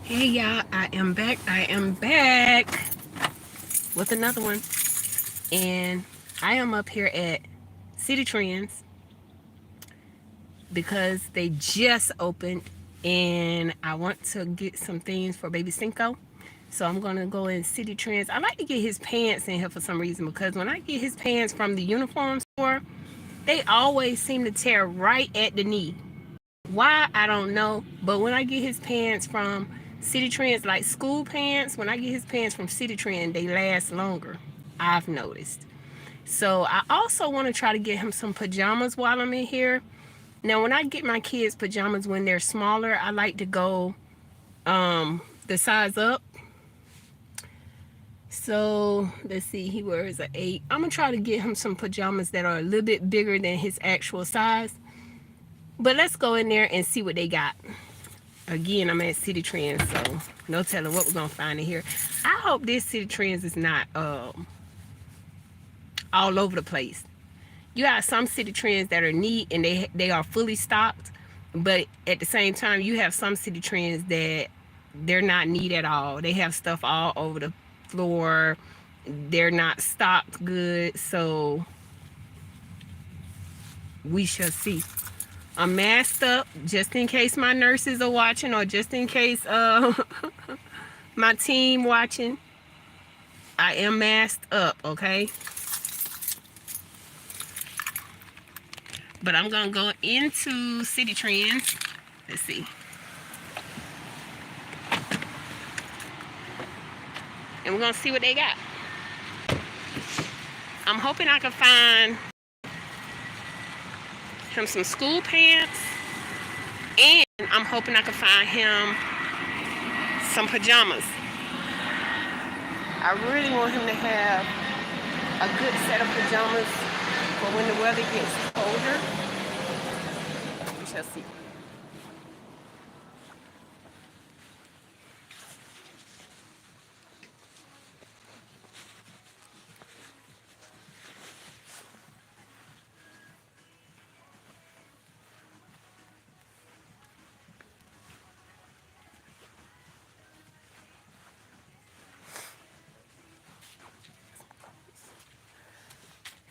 Hey y'all, I am back. I am back with another one. And I am up here at City Trends because they just opened and I want to get some things for baby Cinco. So I'm gonna go in City Trends. I like to get his pants in here for some reason because when I get his pants from the uniform store, they always seem to tear right at the knee. Why, I don't know. But when I get his pants from City Trends, like school pants, when I get his pants from City Trend, they last longer. I've noticed. So I also want to try to get him some pajamas while I'm in here. Now, when I get my kids pajamas when they're smaller, I like to go the size up. So let's see, he wears an 8. I'm gonna try to get him some pajamas that are a little bit bigger than his actual size. But let's go in there and see what they got. Again, I'm at City Trends, so no telling what we're gonna find in here. I hope this City Trends is not all over the place. You got some City Trends that are neat and they are fully stocked, but at the same time, you have some City Trends that they're not neat at all. They have stuff all over the floor. They're not stocked good, so we shall see. I'm masked up just in case my nurses are watching or just in case my team watching. I am masked up, okay? But I'm gonna go into City Trends. Let's see. And we're gonna see what they got. I'm hoping I can find him some school pants, and I'm hoping I can find him some pajamas. I really want him to have a good set of pajamas for when the weather gets colder. We shall see.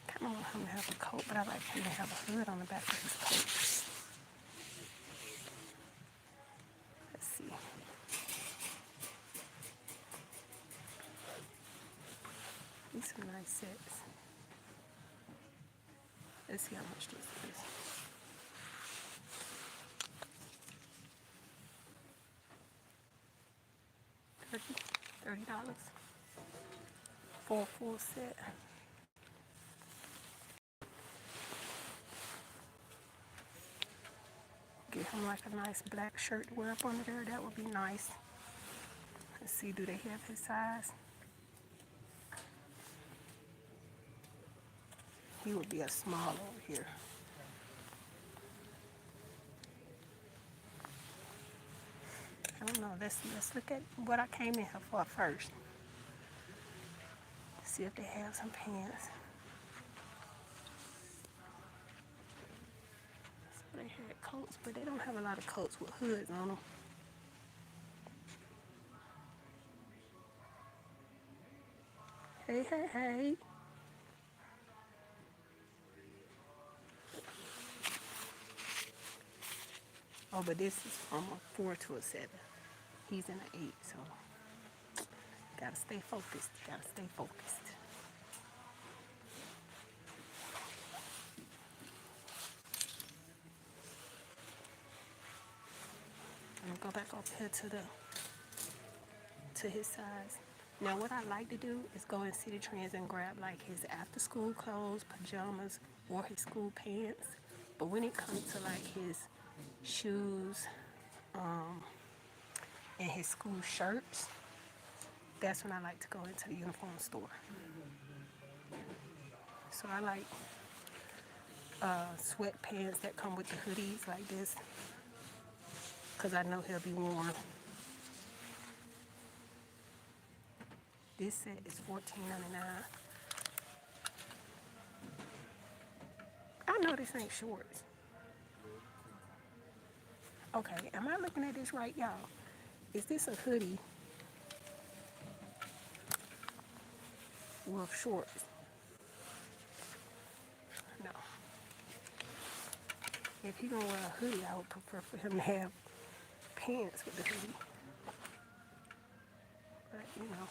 I don't want him to have a coat, but I like him to have a hood on the back of his coat. Let's see. These are nice sets. Let's see how much this is. $30 for a full set. Get him like a nice black shirt to wear up under there. That would be nice. Let's see, do they have his size? He would be a small over here. I don't know. Let's look at what I came in here for first. See if they have some pants. So they had coats, but they don't have a lot of coats with hoods on them. Hey, hey, hey. Oh, but this is from a 4 to a 7. He's in an 8, so gotta stay focused. Gotta stay focused. I'm gonna go back up here to his size. Now, what I like to do is go in City Trends and grab like his after school clothes, pajamas, or his school pants. But when it comes to like his shoes and his school shirts, that's when I like to go into the uniform store. So I like sweatpants that come with the hoodies like this, because I know he'll be warm. This set is $14.99. I know this ain't shorts. Okay, am I looking at this right, y'all? Is this a hoodie with shorts? No. If he gonna wear a hoodie, I would prefer for him to have pants with the hoodie. But you know.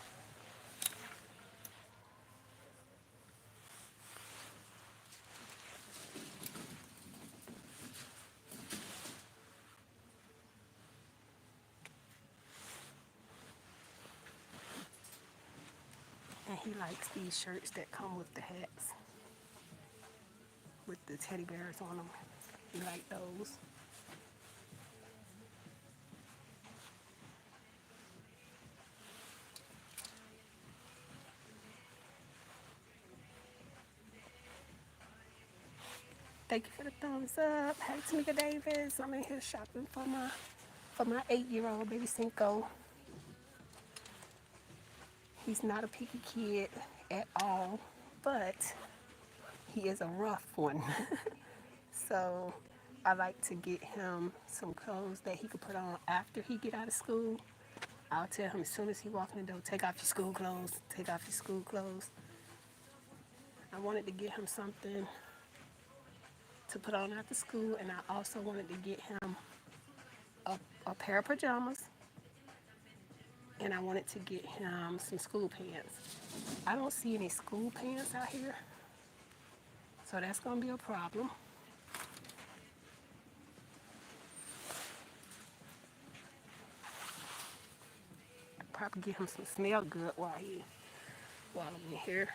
And he likes these shirts that come with the hats, with the teddy bears on them. He like those. Thank you for the thumbs up. Hey, Tamika Davis. I'm in here shopping for my 8-year-old baby Cinco. He's not a picky kid at all, but he is a rough one. So I like to get him some clothes that he could put on after he get out of school. I'll tell him as soon as he walks in the door, take off your school clothes, take off your school clothes. I wanted to get him something to put on after school, and I also wanted to get him a pair of pajamas, and I wanted to get him some school pants. I don't see any school pants out here, so that's going to be a problem. Probably get him some smell good while I'm in here.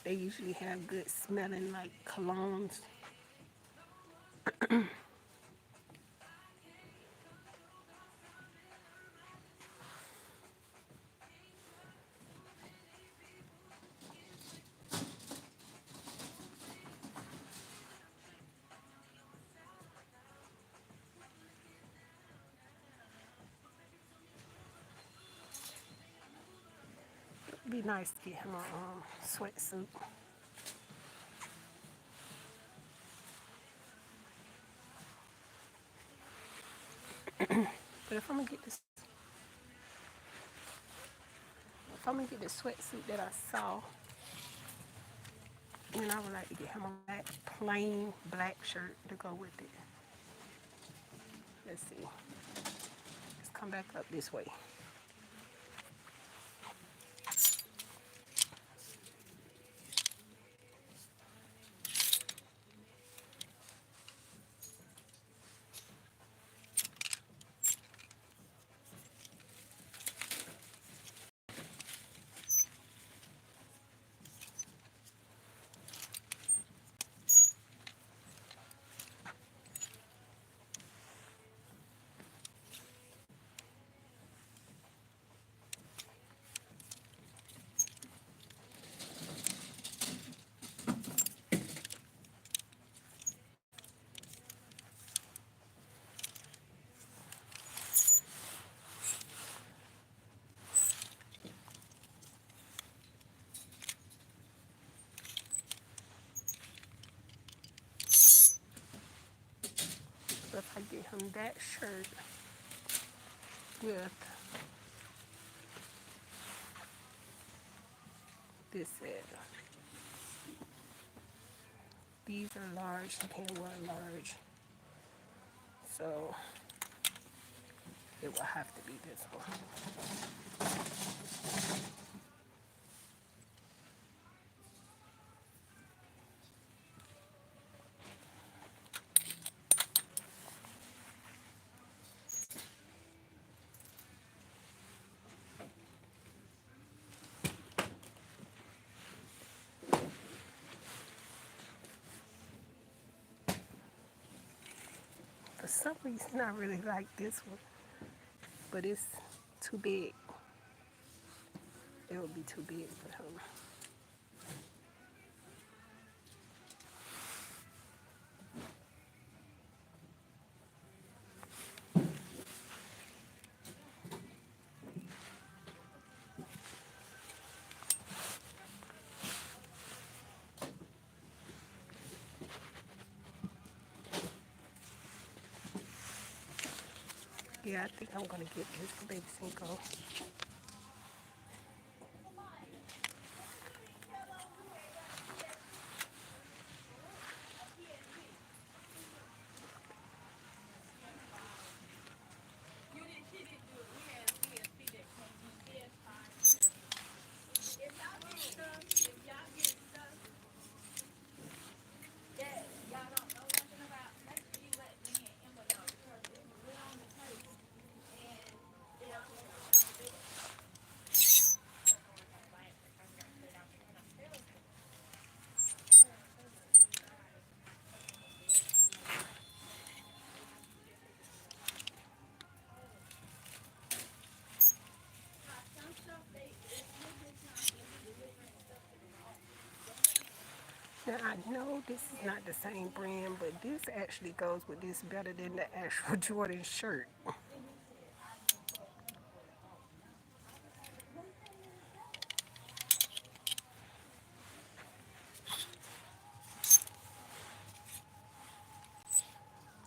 They usually have good smelling like colognes. It'd be nice to get him a sweatsuit. But if I'm gonna get this sweatsuit that I saw, and I would like to get him a plain black shirt to go with it. Let's see. Let's come back up this way. So if I get him that shirt with this set. These are large, you can't wear large. So it will have to be this one. For some reason, I really like this one, but it's too big. It would be too big for him. Yeah, I think I'm gonna get this for baby Cinco. Now I know this is not the same brand, but this actually goes with this better than the actual Jordan shirt.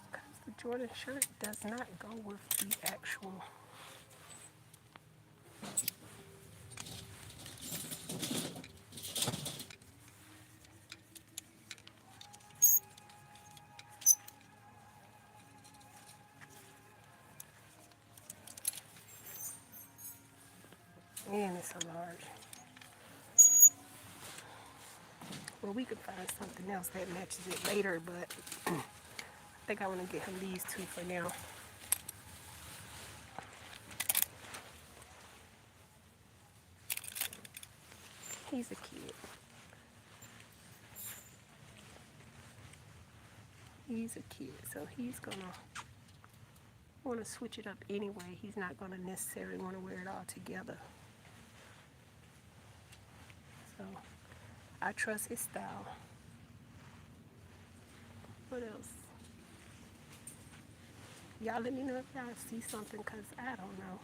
Because the Jordan shirt does not go with the actual. And it's a large. Well, we could find something else that matches it later, but I think I want to get him these two for now. He's a kid. He's a kid, so he's gonna want to switch it up anyway. He's not gonna necessarily want to wear it all together. So I trust his style. What else? Y'all let me know if y'all see something, because I don't know.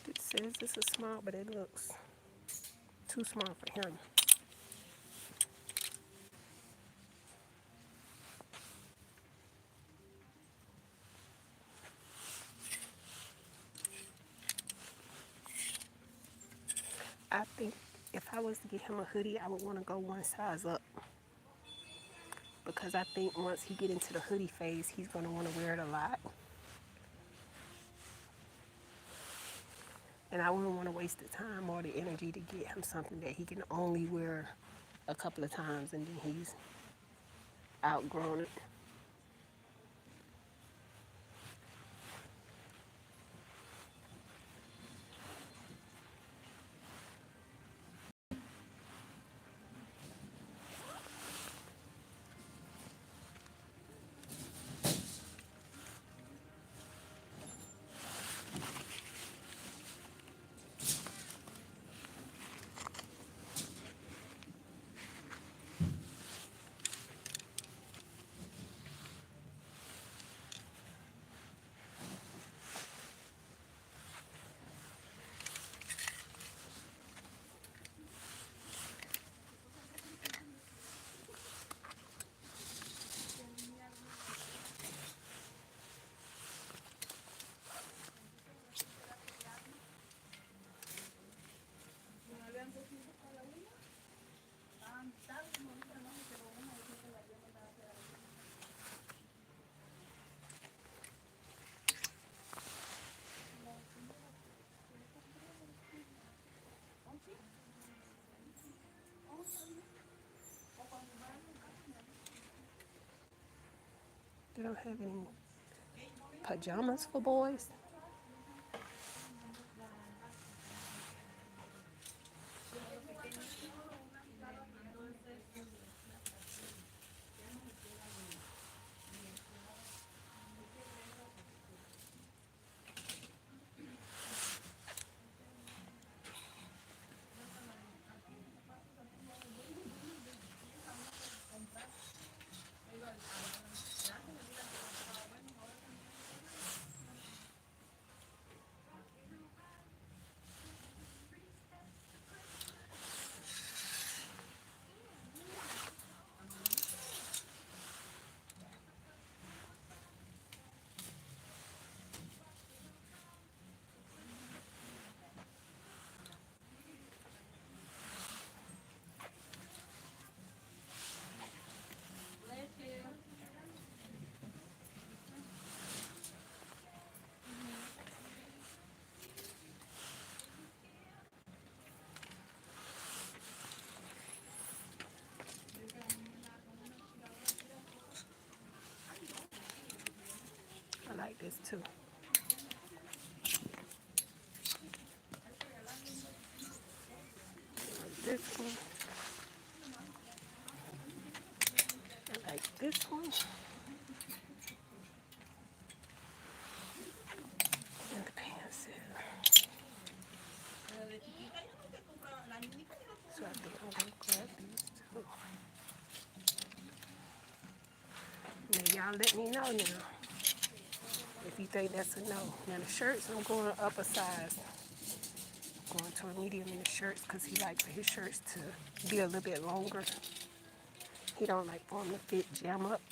It says it's a small, but it looks too small for him. I think if I was to get him a hoodie, I would want to go one size up, because I think once he get into the hoodie phase, he's going to want to wear it a lot. And I wouldn't want to waste the time or the energy to get him something that he can only wear a couple of times and then he's outgrown it. They don't have any pajamas for boys. this too. This one. I like this one. And the pants here. So I think I'm gonna grab these two. Now y'all let me know now if you think that's a no. Now the shirts, I'm going up a size. Going to a medium in the shirts because he likes for his shirts to be a little bit longer. He don't like for them to fit jam up.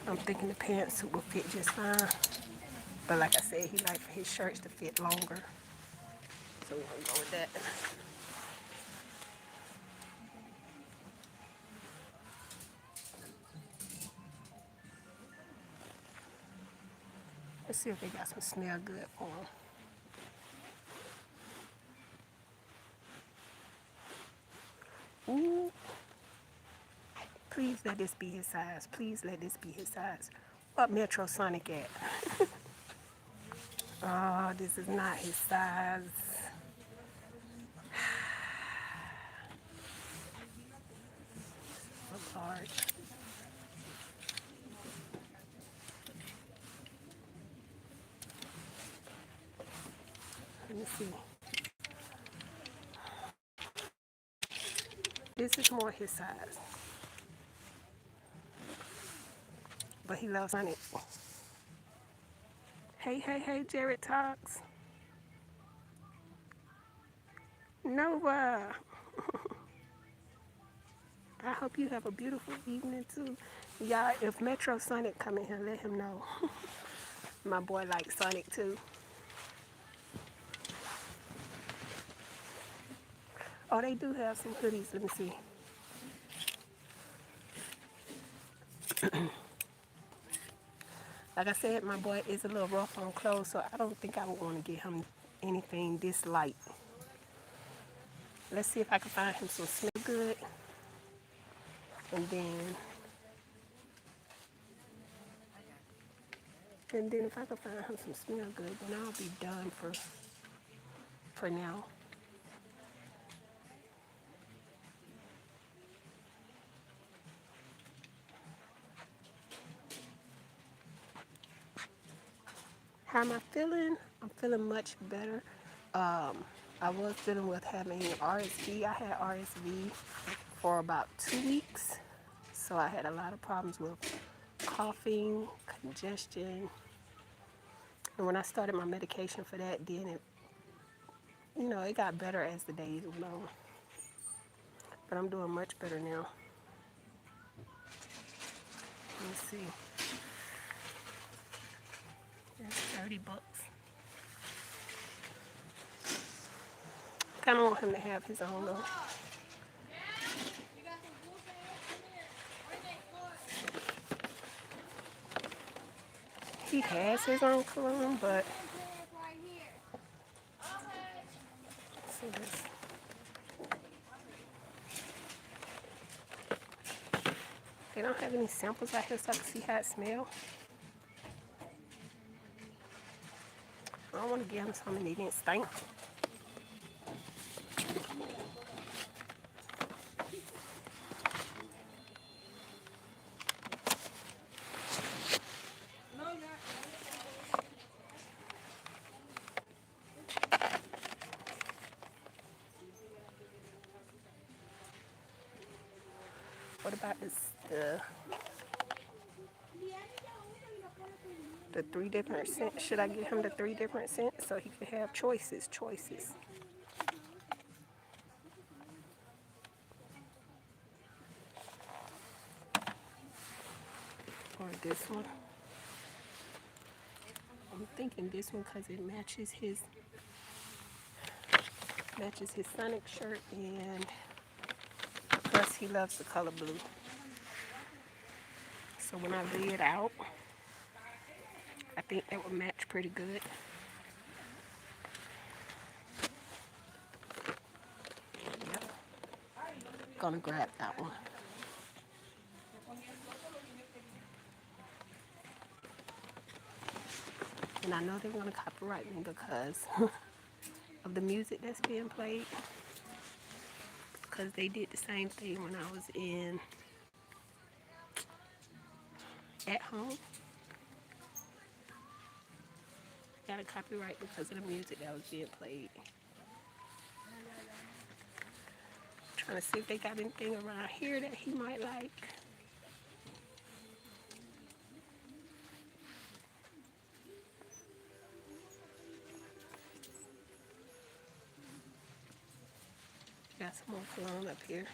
I'm thinking the pantsuit will fit just fine. But like I said, he likes for his shirts to fit longer. So we're gonna go with that. Let's see if they got some smell good for them. Ooh. Please let this be his size. Please let this be his size. What Metro Sonic at? Oh, this is not his size. So large. Let me see. This is more his size. But he loves Sonic. Hey, Jared Talks. Nova. I hope you have a beautiful evening too. Y'all, if Metro Sonic come in here, let him know. My boy likes Sonic too. Oh, they do have some hoodies. Let me see. Like I said, my boy is a little rough on clothes, so I don't think I would want to get him anything this light. Let's see if I can find him some smell good. And then if I can find him some smell good, then I'll be done for now. How am I feeling? I'm feeling much better. I was dealing with having RSV. I had RSV for about 2 weeks. So I had a lot of problems with coughing, congestion. And when I started my medication for that, then it got better as the days went on. But I'm doing much better now. Let me see. That's $30. Kind of want him to have his own though. He has his own cologne, but see this. They don't have any samples out here so I can see how it smells. I don't want to give them something they didn't stink. What about this? The 3 different scents. Should I give him the 3 different scents so he can have choices? Or this one. I'm thinking this one because it matches his Sonic shirt, and plus he loves the color blue. So when I lay it out, I think that would match pretty good. Yep. Gonna grab that one. And I know they're going to copyright me because of the music that's being played. Because they did the same thing when I was at home. Got a copyright because of the music that was being played. Trying to see if they got anything around here that he might like. Got some more cologne up here.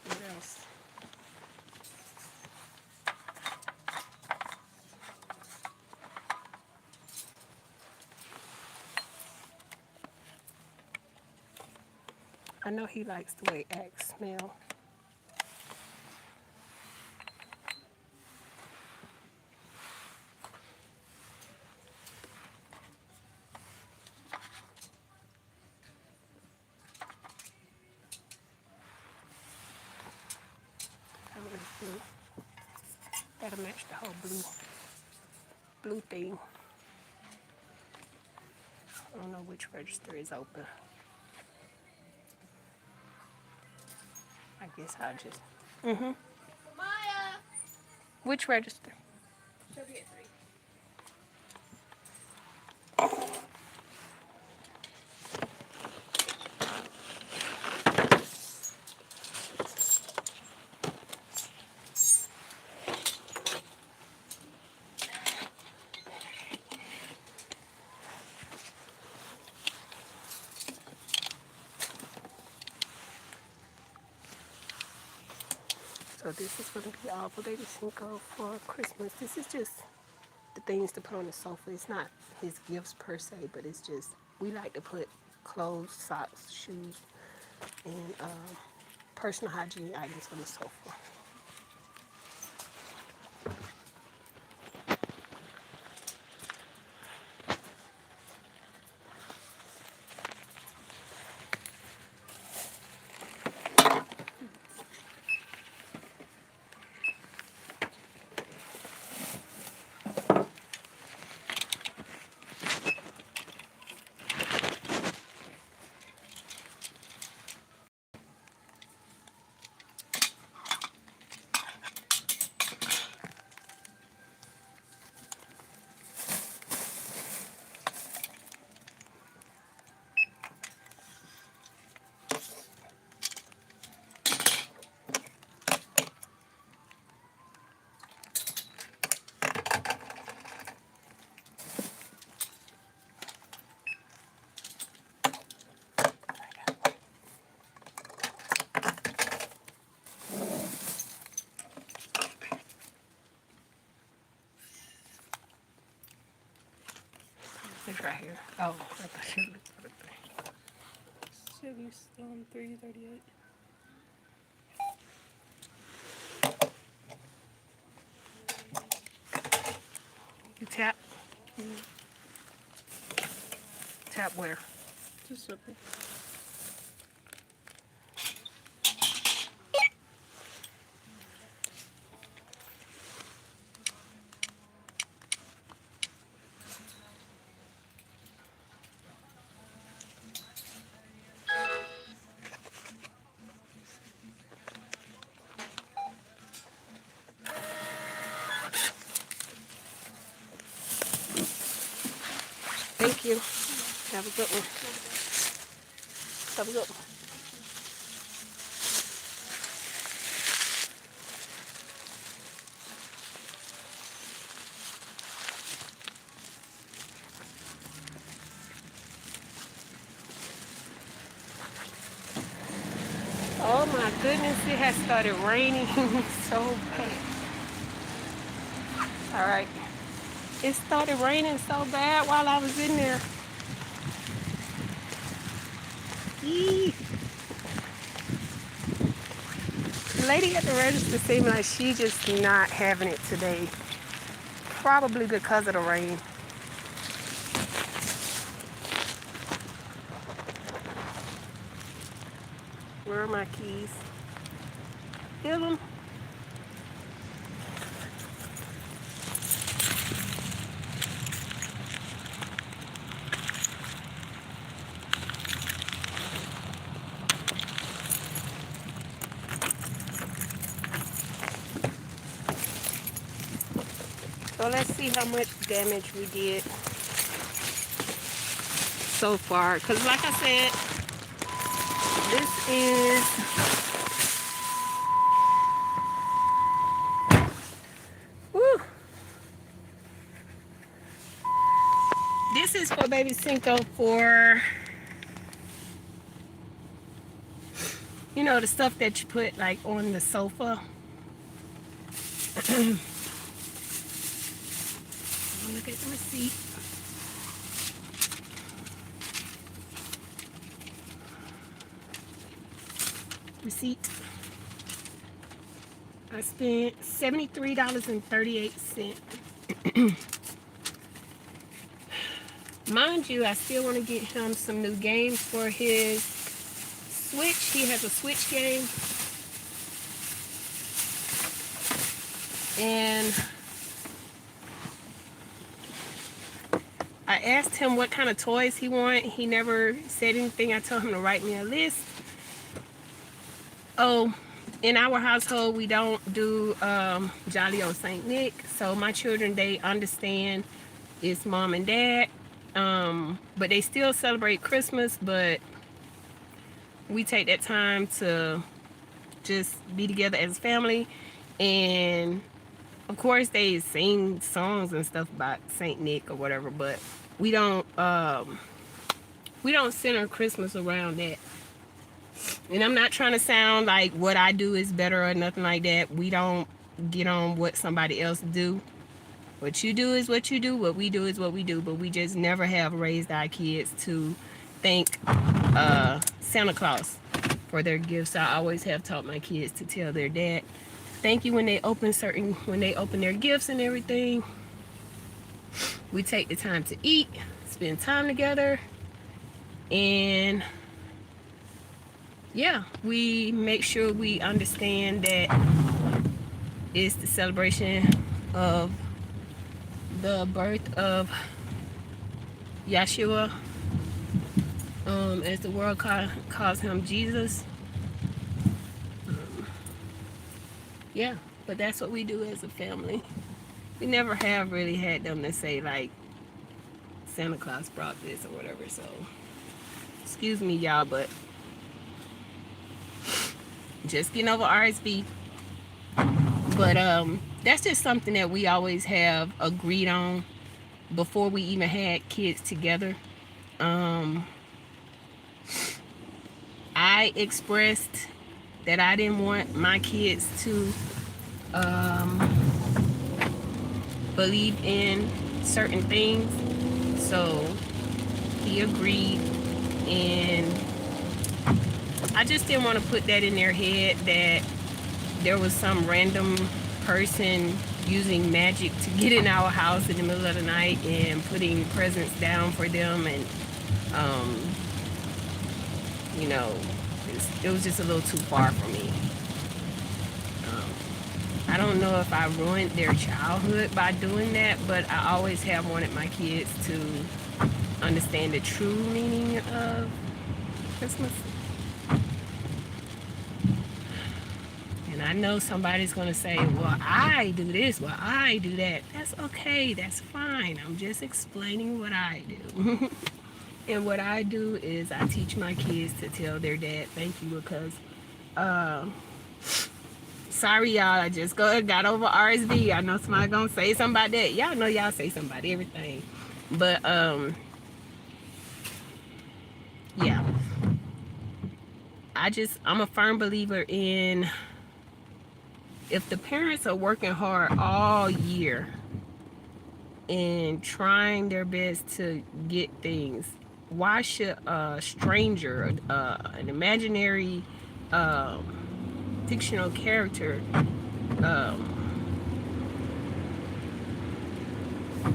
What else? I know he likes the way Axe smell. Blue. That'll match the whole blue thing. I don't know which register is open. I guess I'll just. Maya. Which register? She'll be at 3. So this is going to be all for Baby Cinco for Christmas. This is just the things to put on the sofa. It's not his gifts per se, but it's just, we like to put clothes, socks, shoes, and personal hygiene items on the sofa. It's right here. Oh, I thought you looked for the thing. Sugar's 338. You tap? Tap where? Just up here. Thank you. Have a good one. Have a good one. Oh my goodness, it has started raining so bad. All right. It started raining so bad while I was in there. Eee. lady at the register seemed like she just not having it today. Probably because of the rain. Where are my keys? Feel them? So let's see how much damage we did so far. Because like I said, this is woo, this is for baby Cinco for, you know, the stuff that you put like on the sofa. Look at the receipt. I spent $73.38. Mind you, I still want to get him some new games for his Switch. He has a Switch game. And I asked him what kind of toys he wanted. He never said anything. I told him to write me a list. Oh, in our household, we don't do Jolly Old Saint Nick. So my children, they understand it's mom and dad. But they still celebrate Christmas, but we take that time to just be together as a family. And of course they sing songs and stuff about Saint Nick or whatever, but we don't center Christmas around that. And I'm not trying to sound like what I do is better or nothing like that. We don't get on what somebody else do. What you do is what you do. What we do is what we do. But we just never have raised our kids to thank Santa Claus for their gifts. I always have taught my kids to tell their dad thank you when they open their gifts and everything. We take the time to eat, spend time together, and yeah, we make sure we understand that it's the celebration of the birth of Yeshua, as the world calls him Jesus. Yeah, but that's what we do as a family. We never have really had them to say like Santa Claus brought this or whatever, so excuse me y'all, but just getting over RSV. But that's just something that we always have agreed on before we even had kids together. I expressed that I didn't want my kids to believe in certain things, so he agreed, and I just didn't want to put that in their head that there was some random person using magic to get in our house in the middle of the night and putting presents down for them, and you know, it was just a little too far for me. I don't know if I ruined their childhood by doing that, but I always have wanted my kids to understand the true meaning of Christmas. And I know somebody's going to say, well, I do this, well, I do that. That's okay, that's fine. I'm just explaining what I do. And what I do is I teach my kids to tell their dad thank you, because sorry y'all, I just got over RSV. I know somebody gonna say something about that. Y'all know y'all say something about everything. But yeah. I'm a firm believer in, if the parents are working hard all year and trying their best to get things, why should a stranger, an imaginary fictional character,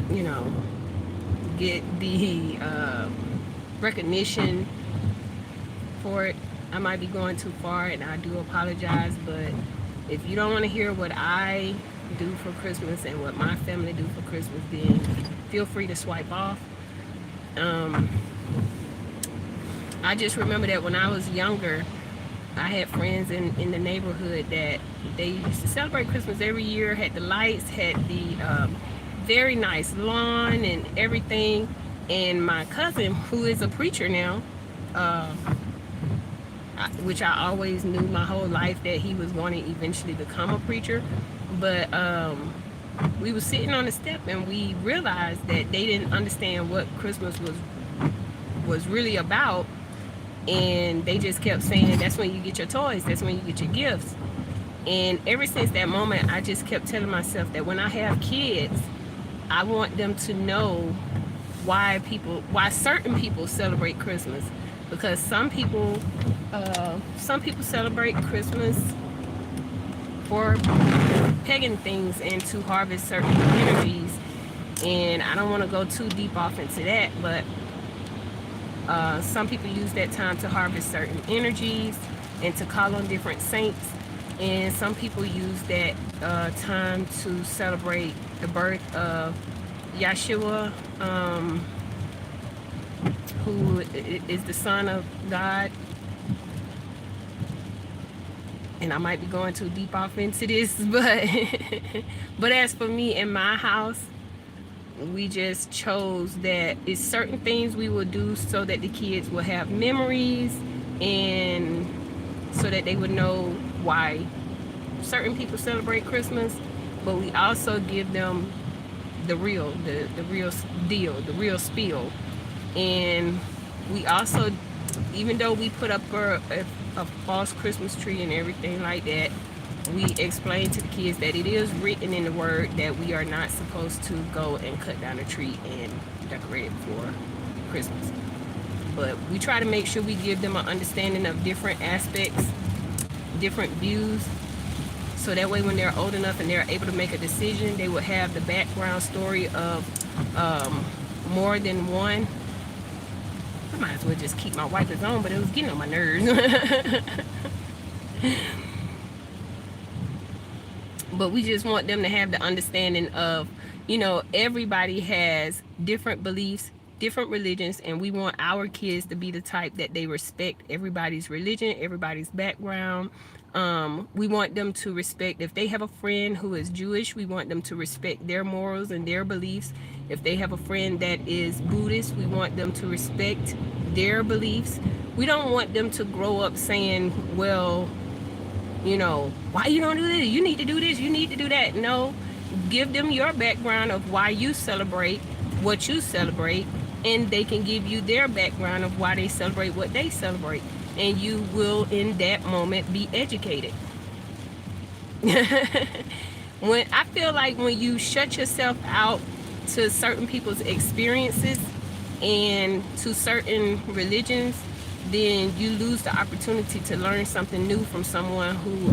you know, get the recognition for it. I might be going too far, and I do apologize, but if you don't want to hear what I do for Christmas and what my family do for Christmas, then feel free to swipe off. I just remember that when I was younger, I had friends in the neighborhood that they used to celebrate Christmas every year, had the lights, had the very nice lawn and everything. And my cousin, who is a preacher now, which I always knew my whole life that he was going to eventually become a preacher, but we were sitting on the step and we realized that they didn't understand what Christmas was really about. And they just kept saying, that's when you get your toys, that's when you get your gifts. And ever since that moment, I just kept telling myself that when I have kids, I want them to know why certain people celebrate Christmas. Because some people celebrate Christmas for pagan things and to harvest certain energies. And I don't want to go too deep off into that, but some people use that time to harvest certain energies and to call on different saints. And some people use that time to celebrate the birth of Yeshua, who is the Son of God. And I might be going too deep off into this, but as for me in my house, we just chose that it's certain things we will do so that the kids will have memories and so that they would know why certain people celebrate Christmas, but we also give them the real deal, the real spiel. And we also, even though we put up a false Christmas tree and everything like that, we explain to the kids that it is written in the word that we are not supposed to go and cut down a tree and decorate it for Christmas. But we try to make sure we give them an understanding of different aspects, different views, so that way when they're old enough and they're able to make a decision, they will have the background story of more than one. I might as well just keep my wipers on, but it was getting on my nerves. But we just want them to have the understanding of, everybody has different beliefs, different religions, and we want our kids to be the type that they respect everybody's religion, everybody's background. We want them to respect, if they have a friend who is Jewish, we want them to respect their morals and their beliefs. If they have a friend that is Buddhist, we want them to respect their beliefs. We don't want them to grow up saying, well, why you don't do this? You need to do this, you need to do that. No, give them your background of why you celebrate what you celebrate, and they can give you their background of why they celebrate what they celebrate. And you will, in that moment, be educated. When I feel like when you shut yourself out to certain people's experiences and to certain religions, then you lose the opportunity to learn something new from someone who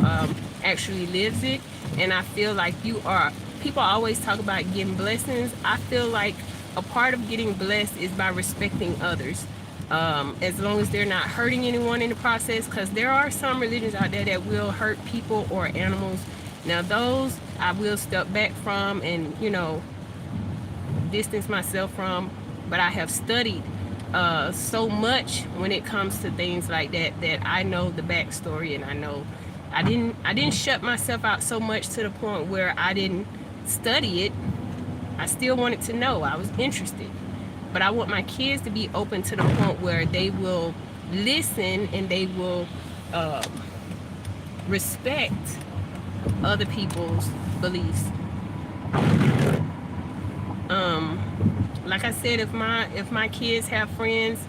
actually lives it. And I feel like people always talk about getting blessings. I feel like a part of getting blessed is by respecting others. As long as they're not hurting anyone in the process, because there are some religions out there that will hurt people or animals. Now those I will step back from and, distance myself from, but I have studied so much when it comes to things like that I know the backstory, and I know I didn't shut myself out so much to the point where I didn't study it. I still wanted to know. I was interested, but I want my kids to be open to the point where they will listen and they will respect other people's beliefs. Like I said, if my kids have friends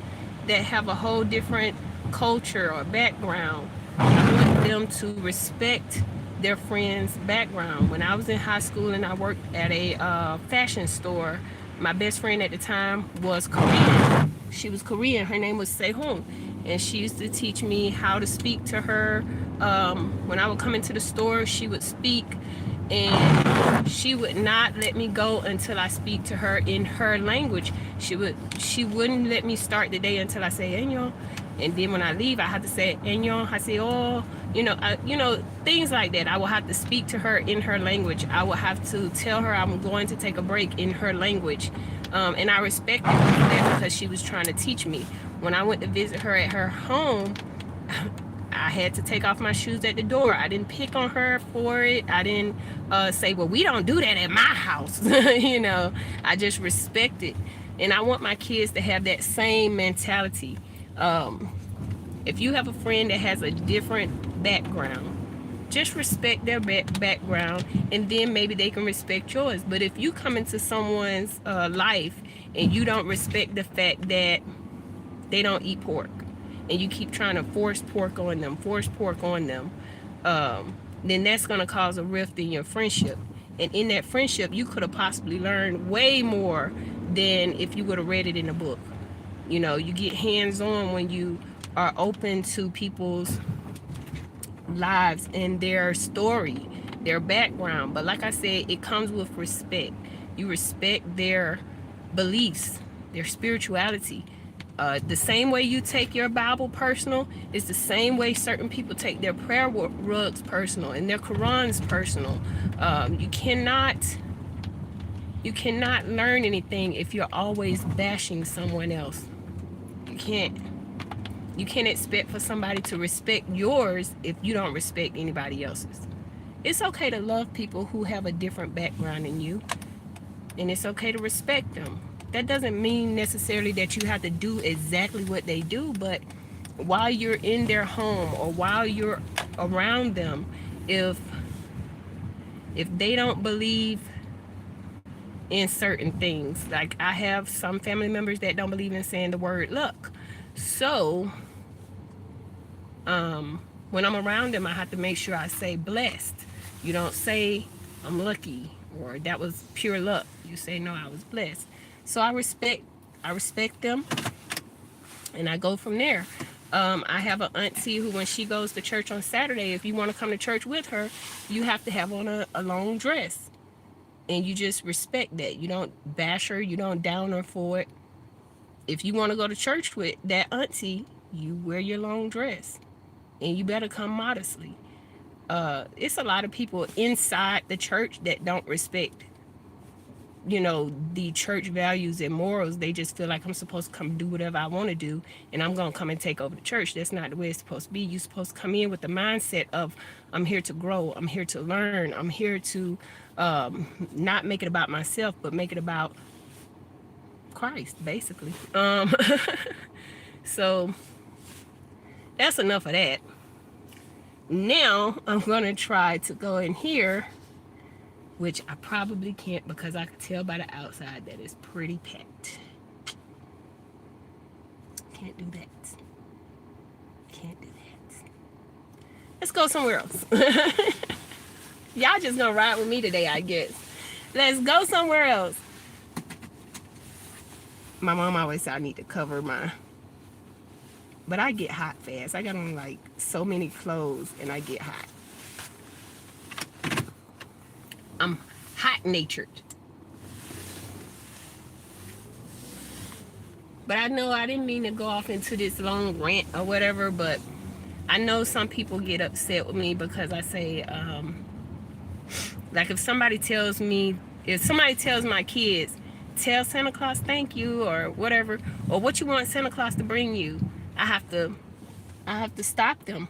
that have a whole different culture or background, I want them to respect their friends' background. When I was in high school and I worked at a fashion store, my best friend at the time was Korean. She was Korean. Her name was Sehun, and she used to teach me how to speak to her when I would come into the store, she would speak, and she would not let me go until I speak to her in her language. She wouldn't let me start the day until I say Enyo, and then when I leave, I had to say Enyo. I say oh, things like that. I will have to speak to her in her language. I will have to tell her I'm going to take a break in her language, and I respected her for that because she was trying to teach me. When I went to visit her at her home, I had to take off my shoes at the door. I didn't pick on her for it. I didn't say, well, we don't do that at my house. I just respect it. And I want my kids to have that same mentality. If you have a friend that has a different background, just respect their background, and then maybe they can respect yours. But if you come into someone's life and you don't respect the fact that they don't eat pork, and you keep trying to force pork on them, then that's going to cause a rift in your friendship. And in that friendship, you could have possibly learned way more than if you would have read it in a book. You get hands-on when you are open to people's lives and their story, their background. But like I said, it comes with respect. You respect their beliefs, their spirituality. The same way you take your Bible personal is the same way certain people take their prayer rugs personal and their Qurans personal. You cannot learn anything if you're always bashing someone else. You can't expect for somebody to respect yours if you don't respect anybody else's. It's okay to love people who have a different background than you, and it's okay to respect them. That doesn't mean necessarily that you have to do exactly what they do, but while you're in their home or while you're around them, if they don't believe in certain things, like I have some family members that don't believe in saying the word luck. So when I'm around them, I have to make sure I say blessed. You don't say I'm lucky or that was pure luck. You say no, I was blessed. So I respect them, and I go from there. I have an auntie who, when she goes to church on Saturday, if you want to come to church with her, you have to have on a long dress, and you just respect that. You don't bash her, you don't down her for it. If you want to go to church with that auntie, you wear your long dress, and you better come modestly. It's a lot of people inside the church that don't respect the church values and morals. They just feel like I'm supposed to come do whatever I want to do, and I'm going to come and take over the church. That's not the way it's supposed to be. You're supposed to come in with the mindset of, I'm here to grow, I'm here to learn, I'm here to not make it about myself, but make it about Christ, basically. So that's enough of that. Now I'm going to try to go in here, which I probably can't because I can tell by the outside that it's pretty packed. Can't do that. Can't do that. Let's go somewhere else. Y'all just gonna ride with me today, I guess. Let's go somewhere else. My mom always said I need to cover but I get hot fast. I got on like so many clothes and I get hot. I'm hot-natured. But I know I didn't mean to go off into this long rant or whatever, but I know some people get upset with me because I say, like if somebody tells my kids, tell Santa Claus thank you or whatever, or what you want Santa Claus to bring you, I have to stop them.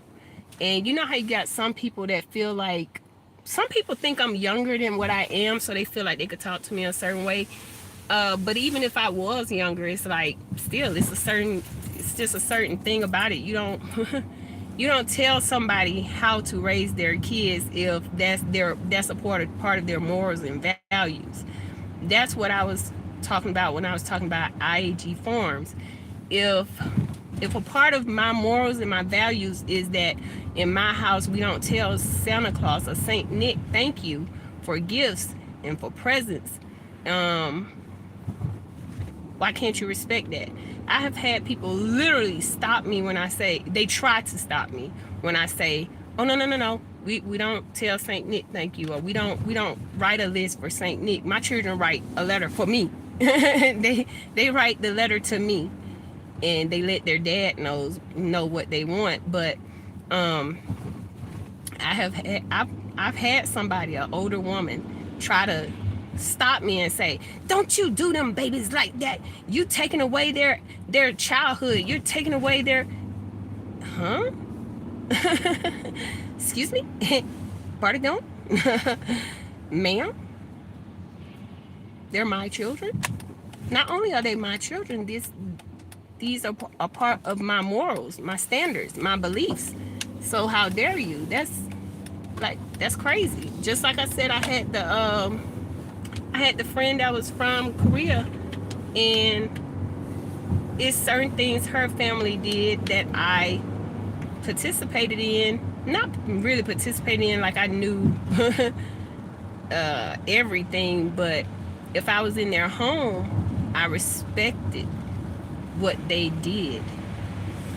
And you know how you got some people that feel like, some people think I'm younger than what I am, so they feel like they could talk to me a certain way. But even if I was younger, it's like, still, it's just a certain thing about it. You don't tell somebody how to raise their kids if that's a part of their morals and values. That's what I was talking about when I was talking about IAG forms. If a part of my morals and my values is that in my house we don't tell Santa Claus or Saint Nick thank you for gifts and for presents, why can't you respect that? I have had people literally stop me when I say, they try to stop me when I say, Oh, no, no, no, no. We don't tell Saint Nick thank you, or we don't write a list for Saint Nick. My children write a letter for me. They write the letter to me, and they let their dad know what they want. But um I've had somebody, an older woman, try to stop me and say, "Don't you do them babies like that. You taking away their childhood. You're taking away their." Huh? Excuse me? Pardon? Ma'am, they're my children. Not only are they my children, these are a part of my morals, my standards, my beliefs. So how dare you? That's crazy. Just like I said, I had the friend that was from Korea, and it's certain things her family did that I participated in. Not really participating in like I knew everything, but if I was in their home, I respected what they did.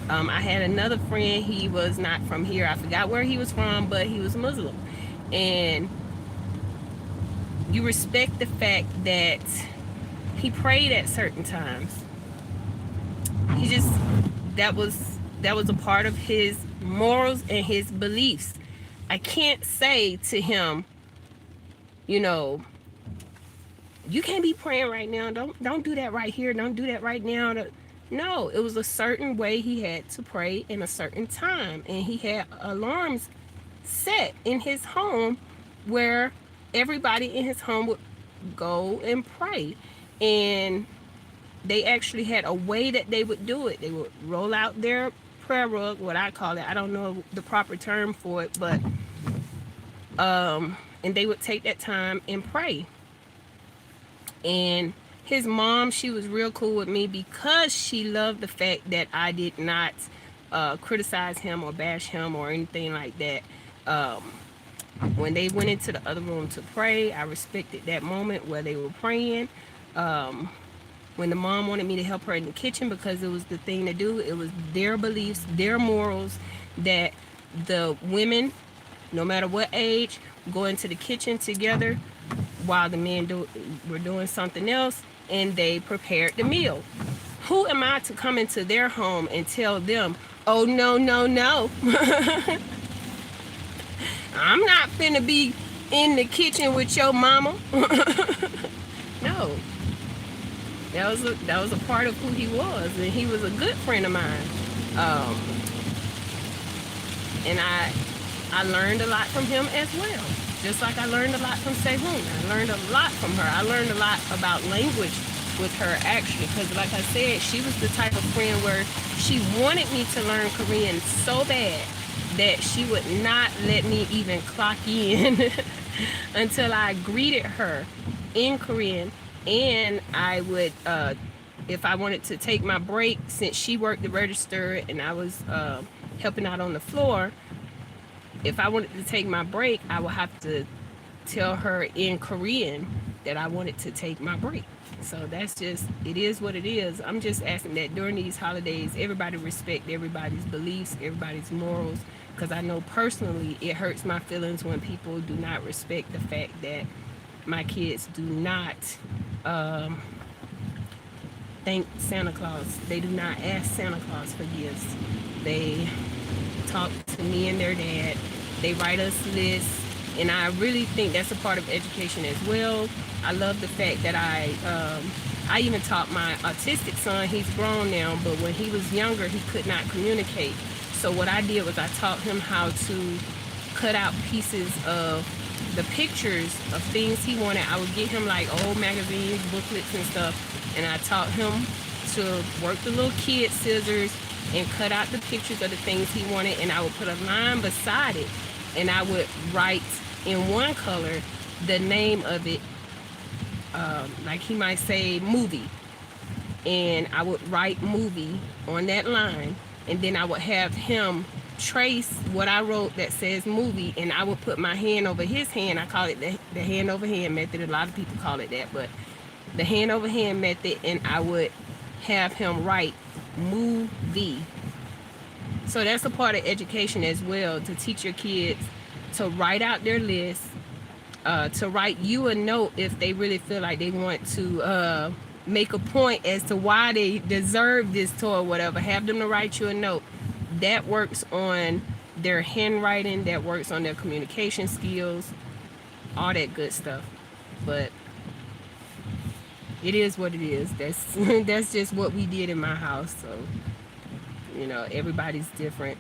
I had another friend, he was not from here. I forgot where he was from, but he was Muslim. And you respect the fact that he prayed at certain times. He just, that was a part of his morals and his beliefs. I can't say to him, you know, you can't be praying right now. Don't do that right here. Don't do that right now. No, it was a certain way he had to pray in a certain time, and he had alarms set in his home where everybody in his home would go and pray. And they actually had a way that they would do it. They would roll out their prayer rug, what I call it. I don't know the proper term for it, but and they would take that time and pray. And his mom, she was real cool with me because she loved the fact that I did not criticize him or bash him or anything like that. When they went into the other room to pray, I respected that moment where they were praying. When the mom wanted me to help her in the kitchen because it was the thing to do, it was their beliefs, their morals, that the women, no matter what age, go into the kitchen together while the men were doing something else, and they prepared the meal. Who am I to come into their home and tell them, oh, no, no, no. I'm not finna be in the kitchen with your mama. No. That was a part of who he was, and he was a good friend of mine. And I learned a lot from him as well. Just like I learned a lot from Sehun. I learned a lot from her. I learned a lot about language with her, actually, because like I said, she was the type of friend where she wanted me to learn Korean so bad that she would not let me even clock in until I greeted her in Korean. And I would, if I wanted to take my break, since she worked the register and I was helping out on the floor, if I wanted to take my break, I would have to tell her in Korean that I wanted to take my break. So that's just, it is what it is. I'm just asking that during these holidays, everybody respect everybody's beliefs, everybody's morals, because I know personally it hurts my feelings when people do not respect the fact that my kids do not thank Santa Claus. They do not ask Santa Claus for gifts. They talk to me and their dad. They write us lists, and I really think that's a part of education as well. I love the fact that I even taught my autistic son. He's grown now, but when he was younger, he could not communicate. So what I did was I taught him how to cut out pieces of the pictures of things he wanted. I would get him like old magazines, booklets and stuff, and I taught him to work the little kid scissors and cut out the pictures of the things he wanted, and I would put a line beside it, and I would write in one color the name of it, like he might say movie, and I would write movie on that line, and then I would have him trace what I wrote that says movie, and I would put my hand over his hand. I call it the hand over hand method. A lot of people call it that, but the hand over hand method, and I would have him write movie So that's a part of education as well, to teach your kids to write out their list, to write you a note if they really feel like they want to make a point as to why they deserve this toy or whatever. Have them to write you a note. That works on their handwriting, that works on their communication skills, all that good stuff. But it is what it is. That's that's just what we did in my house. So, everybody's different.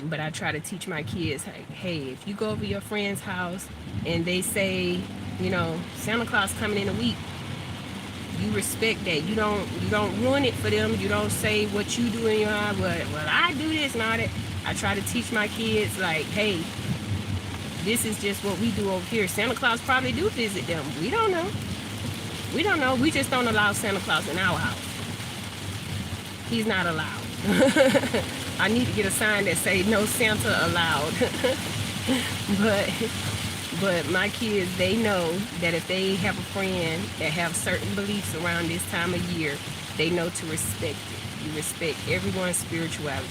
But I try to teach my kids, hey, if you go over your friend's house and they say, Santa Claus coming in a week, you respect that. You don't ruin it for them. You don't say what you do in your house. Well, I do this and all that. I try to teach my kids, like, hey, this is just what we do over here. Santa Claus probably do visit them. We don't know. We don't know. We just don't allow Santa Claus in our house. He's not allowed. I need to get a sign that say no Santa allowed. but my kids, they know that if they have a friend that have certain beliefs around this time of year, they know to respect it. You respect everyone's spirituality.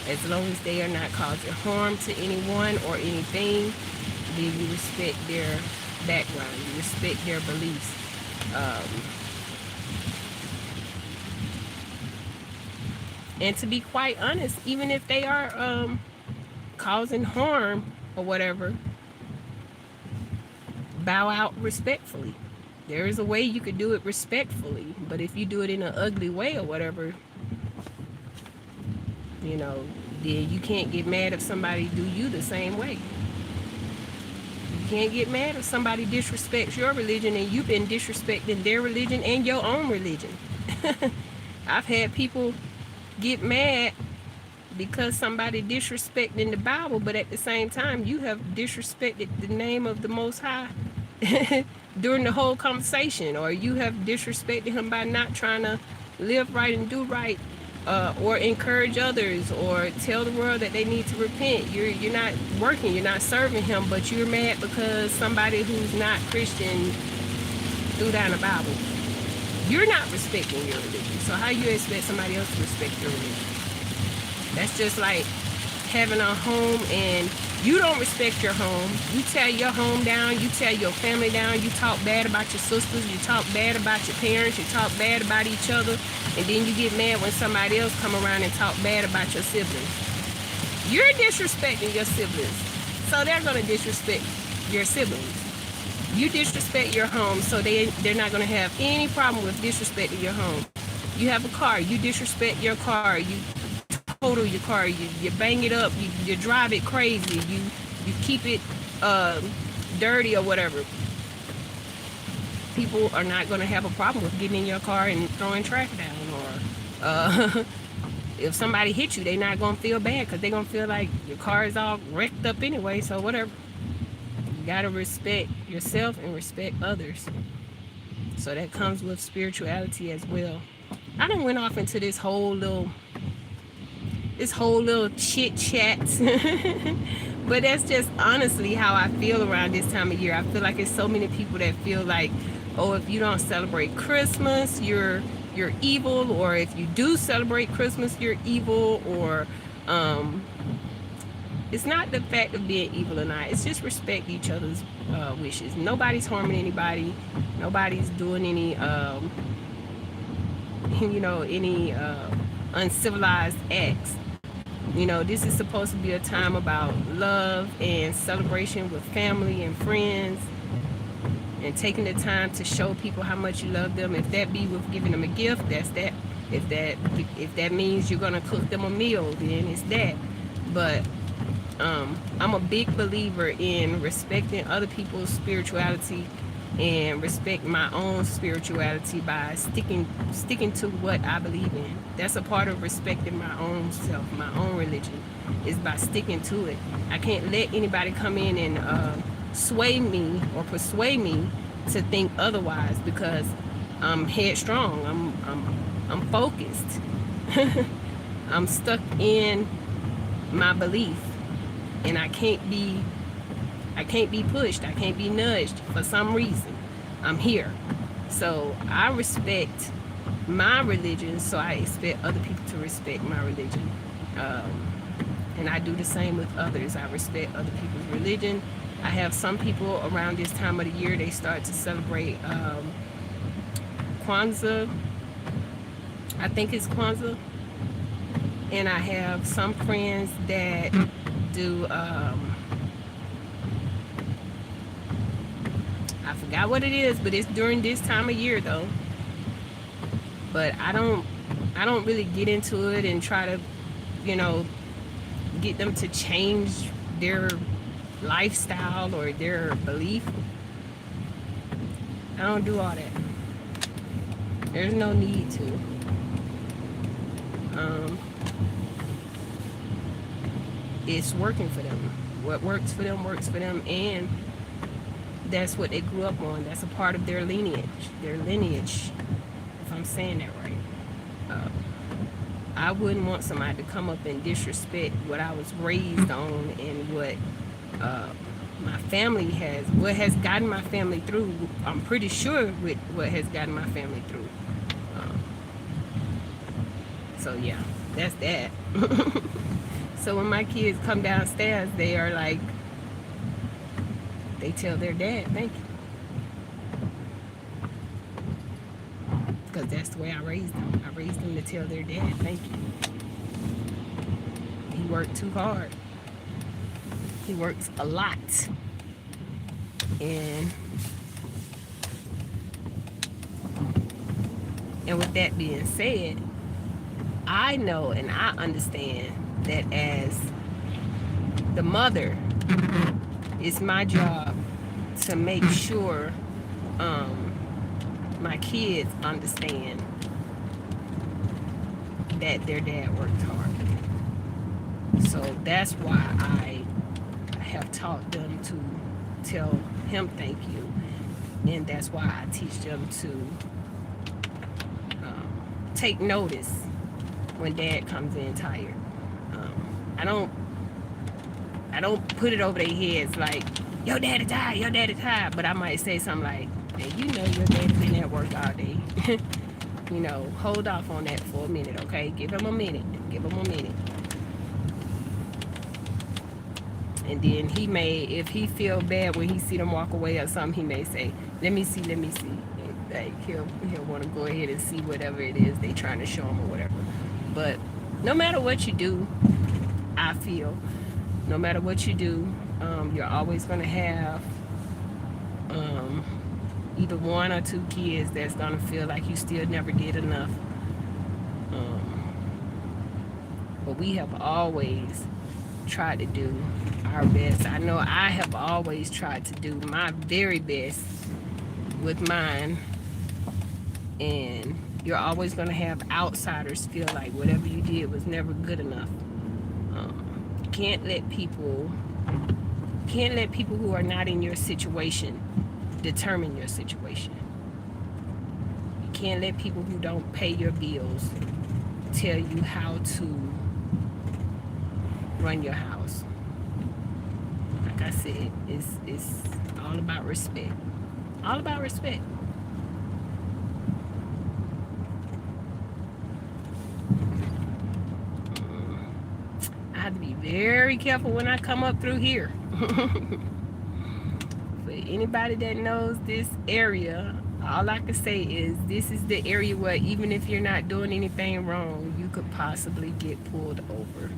As long as they are not causing harm to anyone or anything, then you respect their background. You respect their beliefs. And to be quite honest, even if they are causing harm or whatever, bow out respectfully. There is a way you could do it respectfully, but if you do it in an ugly way or whatever, then you can't get mad if somebody do you the same way. You can't get mad if somebody disrespects your religion and you've been disrespecting their religion and your own religion. I've had people get mad because somebody disrespecting the Bible, but at the same time you have disrespected the name of the Most High during the whole conversation, or you have disrespected him by not trying to live right and do right, or encourage others, or tell the world that they need to repent. You're not working, you're not serving him, but you're mad because somebody who's not Christian threw down the Bible. You're not respecting your religion, so how you expect somebody else to respect your religion? That's just like having a home and you don't respect your home. You tear your home down, you tear your family down, you talk bad about your sisters, you talk bad about your parents, you talk bad about each other, and then you get mad when somebody else come around and talk bad about your siblings. You're disrespecting your siblings, so they're going to disrespect your siblings. You disrespect your home, so they're not going to have any problem with disrespecting your home. You have a car, you disrespect your car, you total your car, you bang it up, you drive it crazy, you keep it dirty or whatever. People are not going to have a problem with getting in your car and throwing trash down, or if somebody hits you, they're not going to feel bad because they're going to feel like your car is all wrecked up anyway, so whatever. You got to respect yourself and respect others. So that comes with spirituality as well. I done went off into this whole little chit chat, but that's just honestly how I feel around this time of year. I feel like it's so many people that feel like, oh, if you don't celebrate Christmas, you're evil, or if you do celebrate Christmas, you're evil, or it's not the fact of being evil or not. It's just respect each other's wishes. Nobody's harming anybody. Nobody's doing any uncivilized acts. This is supposed to be a time about love and celebration with family and friends, and taking the time to show people how much you love them. If that be with giving them a gift, that's that. If that means you're gonna cook them a meal, then it's that. But I'm a big believer in respecting other people's spirituality and respect my own spirituality by sticking to what I believe in. That's a part of respecting my own self, my own religion, is by sticking to it. I can't let anybody come in and sway me or persuade me to think otherwise, because I'm headstrong. I'm focused. I'm stuck in my belief, and I can't be pushed. I can't be nudged for some reason. I'm here. So I respect my religion, so I expect other people to respect my religion. Um, and I do the same with others. I respect other people's religion. I have some people around this time of the year, they start to celebrate Kwanzaa. I think it's Kwanzaa. And I have some friends that do, I forgot what it is, but it's during this time of year though. But I don't really get into it and try to, you know, get them to change their lifestyle or their belief. I don't do all that. There's no need to. Um, it's working for them. What works for them works for them, and that's what they grew up on. That's a part of their lineage. Their lineage, if I'm saying that right. Uh, I wouldn't want somebody to come up and disrespect what I was raised on and what uh, my family what has gotten my family through. I'm pretty sure with what has gotten my family through. Um, so yeah, that's that. So when my kids come downstairs, they are like, they tell their dad, thank you. Because that's the way I raised them. I raised them to tell their dad, thank you. He worked too hard. He works a lot. And with that being said, I know and I understand that as the mother, it's my job to make sure my kids understand that their dad worked hard. So that's why I have taught them to tell him thank you, and that's why I teach them to take notice when dad comes in tired. I don't put it over their heads like, your daddy tired, your daddy tired. But I might say something like, hey, you know your daddy been at work all day. You know, hold off on that for a minute, okay? Give him a minute. Give him a minute. And then he may, if he feel bad when he see them walk away or something, he may say, let me see. And like he'll want to go ahead and see whatever it is they trying to show him or whatever. But no matter what you do, I feel, no matter what you do, you're always going to have either one or two kids that's going to feel like you still never did enough. But we have always tried to do our best. I know I have always tried to do my very best with mine. And you're always going to have outsiders feel like whatever you did was never good enough. Can't let people who are not in your situation determine your situation. You can't let people who don't pay your bills tell you how to run your house. Like I said, it's all about respect. All about respect. I have to be very careful when I come up through here. For anybody that knows this area, all I can say is this is the area where even if you're not doing anything wrong, you could possibly get pulled over.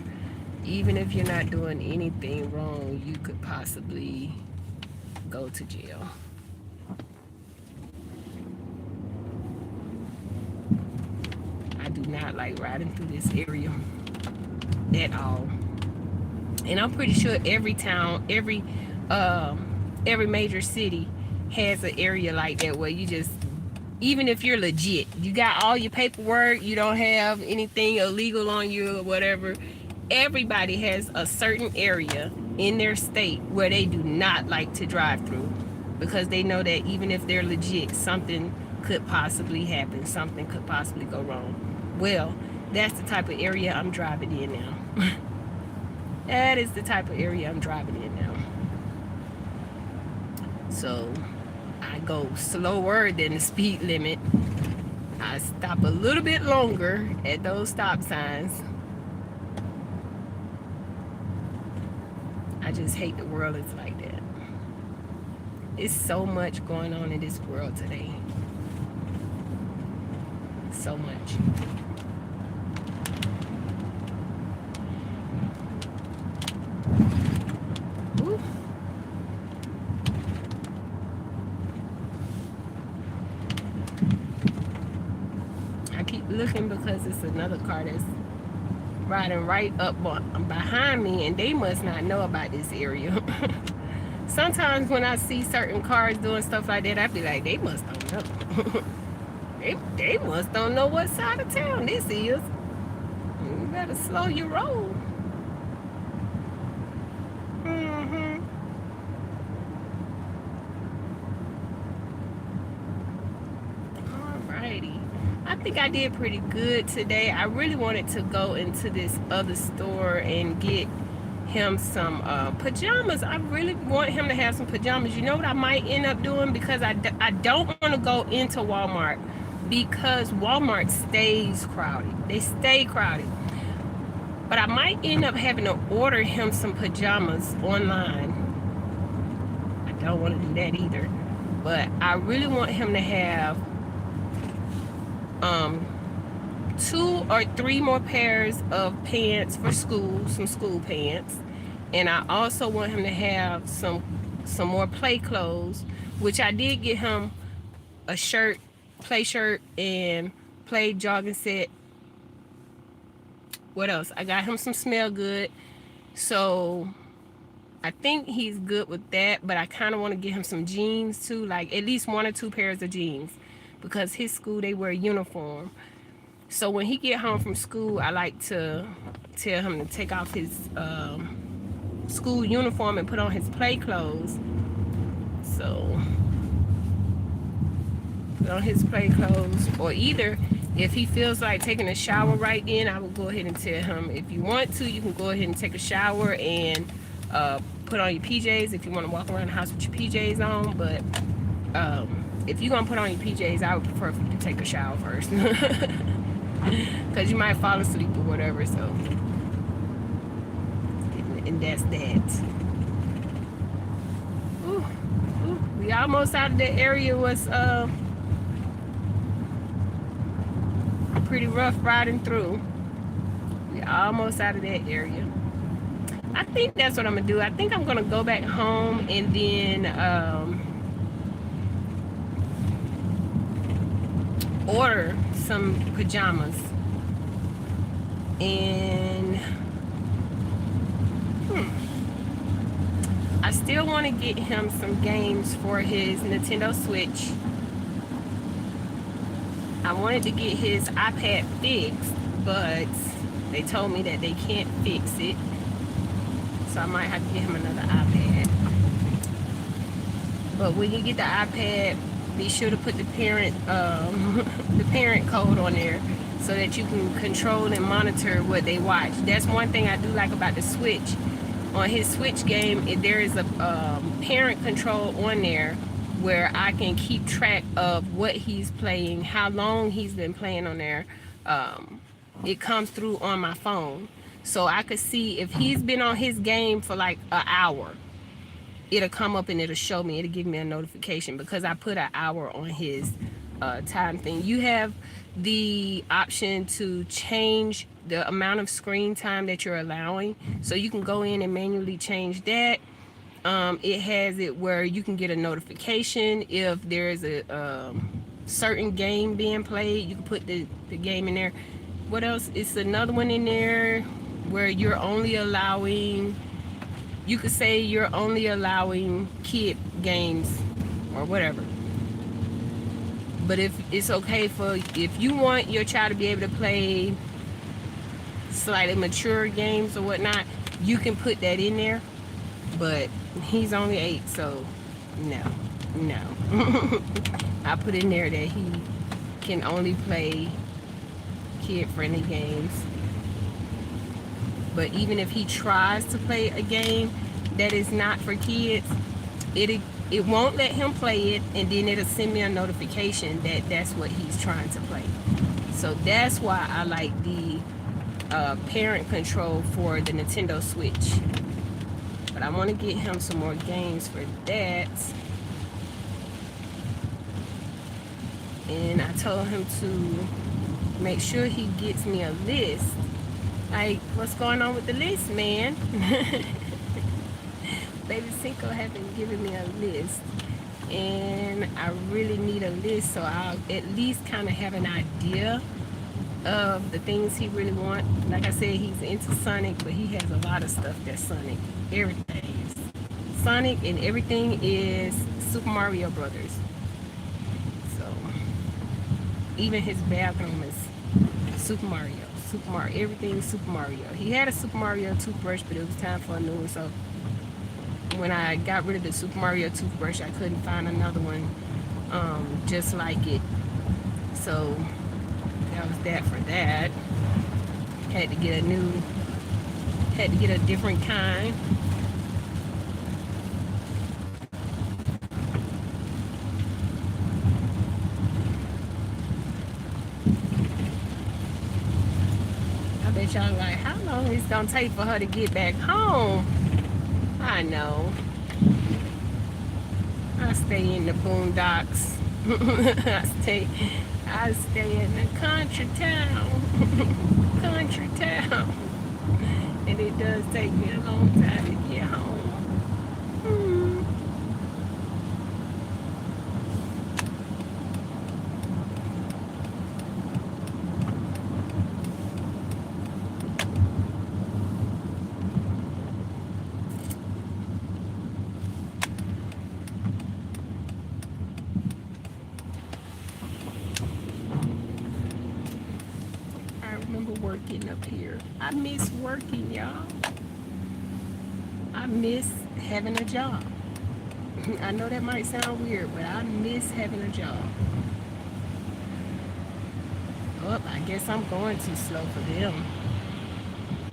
Even if you're not doing anything wrong, you could possibly go to jail. I do not like riding through this area at all. And I'm pretty sure every town, every major city has an area like that where you just, even if you're legit, you got all your paperwork, you don't have anything illegal on you or whatever, everybody has a certain area in their state where they do not like to drive through because they know that even if they're legit, something could possibly happen, something could possibly go wrong. Well, that's the type of area I'm driving in now. That is the type of area I'm driving in now. So I go slower than the speed limit. I stop a little bit longer at those stop signs. just hate the world is like that. It's so much going on in this world today. So much. Ooh. I keep looking because it's another car that's riding right up behind me, and they must not know about this area. Sometimes when I see certain cars doing stuff like that, I be like, they must don't know. they must don't know what side of town this is. You better slow your roll. Alrighty. I think I did pretty good today. I really wanted to go into this other store and get him some pajamas. I really want him to have some pajamas. You know what I might end up doing? Because I don't want to go into Walmart, because Walmart stays crowded. They stay crowded. But I might end up having to order him some pajamas online. I don't want to do that either. But I really want him to have 2 or 3 more pairs of pants for school, some school pants. And I also want him to have some more play clothes, which I did get him a shirt, play shirt, and play jogging set. What else? I got him some smell good. So I think he's good with that, but I kind of want to get him some jeans too, like at least 1 or 2 pairs of jeans, because his school, they wear uniform. So when he get home from school, I like to tell him to take off his school uniform and put on his play clothes. So put on his play clothes, or either if he feels like taking a shower right then, I will go ahead and tell him, if you want to, you can go ahead and take a shower and put on your PJs if you want to walk around the house with your PJs on. But if you're going to put on your PJs, I would prefer for you to take a shower first. Because you might fall asleep or whatever. So, and that's that. Ooh, ooh, we almost out of the area. Was pretty rough riding through. We almost out of that area. I think that's what I'm gonna do. I think I'm gonna go back home and then order some pajamas. And I still want to get him some games for his Nintendo Switch. I wanted to get his iPad fixed, but they told me that they can't fix it. So I might have to get him another iPad. But when you get the iPad, be sure to put the parent code on there, so that you can control and monitor what they watch. That's one thing I do like about the Switch. On his Switch game, there is a parent control on there where I can keep track of what he's playing, how long he's been playing on there. It comes through on my phone. So I could see if he's been on his game for like an hour, it'll come up and it'll show me, it'll give me a notification, because I put an hour on his time thing. You have the option to change the amount of screen time that you're allowing, so you can go in and manually change that. It has it where you can get a notification if there's a certain game being played. You can put the game in there. What else? It's another one in there where you're only allowing, you could say you're only allowing kid games or whatever. But if it's okay for, if you want your child to be able to play slightly mature games or whatnot, you can put that in there. But he's only 8, so no. I put in there that he can only play kid-friendly games. But even if he tries to play a game that is not for kids, it won't let him play it, and then it'll send me a notification that that's what he's trying to play. So that's why I like the parent control for the Nintendo Switch. But I want to get him some more games for that. And I told him to make sure he gets me a list. Like, what's going on with the list, man? Baby Cinco haven't given me a list. And I really need a list so I'll at least kind of have an idea of the things he really wants. Like I said, he's into Sonic, but he has a lot of stuff that's Sonic. Everything is Sonic, and everything is Super Mario Brothers. So even his bathroom is Super Mario. Super Mario, everything Super Mario. He had a Super Mario toothbrush, but it was time for a new one. So when I got rid of the Super Mario toothbrush, I couldn't find another one just like it. So that was that for that. Had to get a different kind. I bet y'all like, how long is it gonna take for her to get back home? I know. I stay in the boondocks. I stay in the country town. Country town. And it does take me a long time to get home. Working up here. I miss working, y'all. I miss having a job. I know that might sound weird, but I miss having a job. Oh, I guess I'm going too slow for them.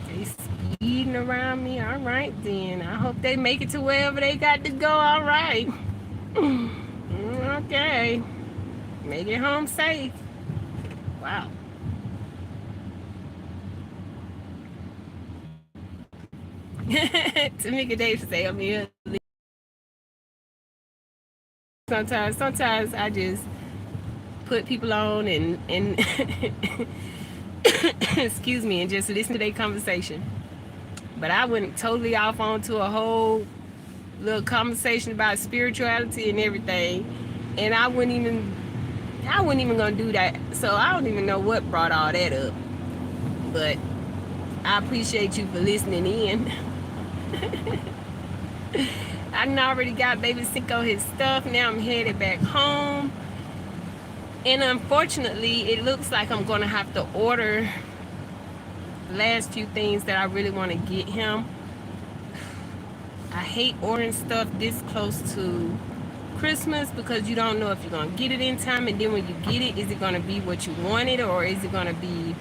They speeding around me. All right, then. I hope they make it to wherever they got to go. All right. Okay. Make it home safe. Wow. Tamika Davis say I'm here. Sometimes I just put people on and excuse me, and just listen to their conversation. But I went totally off onto a whole little conversation about spirituality and everything, and I wasn't even gonna do that. So I don't even know what brought all that up. But I appreciate you for listening in. I done already got baby Cinco his stuff. Now I'm headed back home. And unfortunately, it looks like I'm going to have to order the last few things that I really want to get him. I hate ordering stuff this close to Christmas because you don't know if you're going to get it in time. And then when you get it, is it going to be what you wanted, or is it going to be